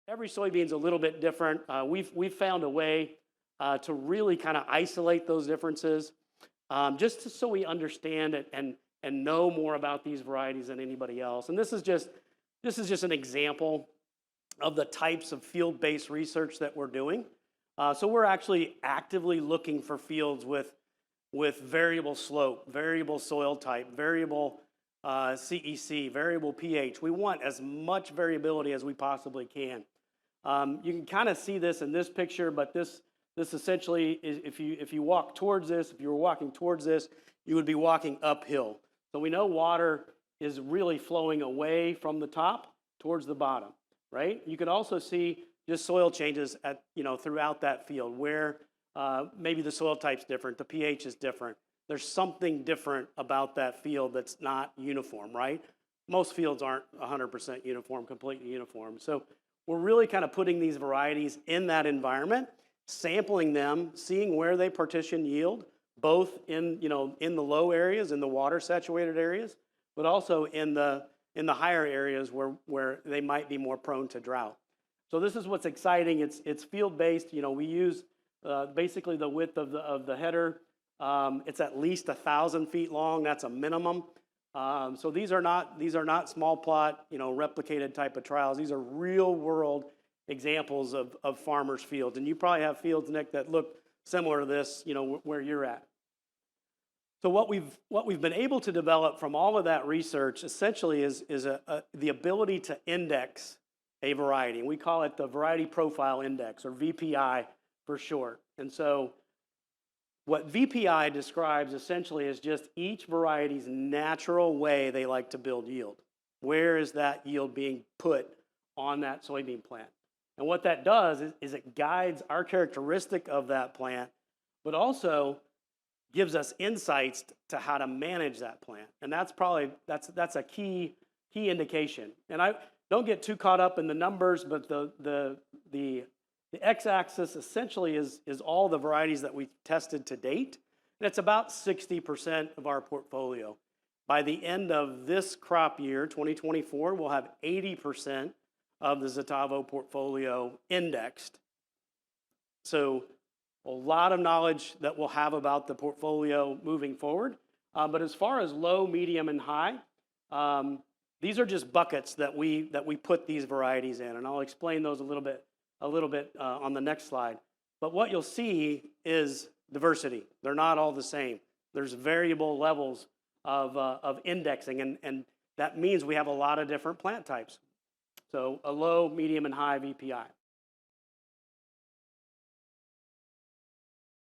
every soybean's a little bit different. We've found a way to really kind of isolate those differences, so we understand it and know more about these varieties than anybody else. And this is just an example of the types of field-based research that we're doing. So we're actually actively looking for fields with variable slope, variable soil type, variable CEC, variable pH. We want as much variability as we possibly can. You can kind of see this in this picture, but this essentially is, if you walk towards this, if you were walking towards this, you would be walking uphill. So we know water is really flowing away from the top towards the bottom, right? You can also see just soil changes throughout that field where maybe the soil type's different, the pH is different. There's something different about that field that's not uniform, right? Most fields aren't 100% uniform, completely uniform. So we're really kind of putting these varieties in that environment, sampling them, seeing where they partition yield, both in the low areas, in the water saturated areas, but also in the higher areas where they might be more prone to drought. So this is what's exciting. It's field based. We use basically the width of the header. It's at least 1,000 feet long. That's a minimum. So these are not small plot, replicated type of trials. These are real world examples of farmers' fields. And you probably have fields, Nick, that look similar to this, where you're at. So what we've been able to develop from all of that research essentially is the ability to index a variety. We call it the Variety Profile Index, or VPI for short. And so what VPI describes essentially is just each variety's natural way they like to build yield. Where is that yield being put on that soybean plant? And what that does is it guides our characteristic of that plant, but also gives us insights to how to manage that plant. And that's a key indication. And I don't get too caught up in the numbers, but the x-axis essentially is all the varieties that we've tested to date. And it's about 60% of our portfolio. By the end of this crop year, 2024, we'll have 80% of the Xatavo portfolio indexed. So a lot of knowledge that we'll have about the portfolio moving forward. But as far as low, medium, and high, these are just buckets that we put these varieties in, and I'll explain those a little bit on the next slide. But what you'll see is diversity. They're not all the same. There's variable levels of indexing, and that means we have a lot of different plant types. So a low, medium, and high VPI.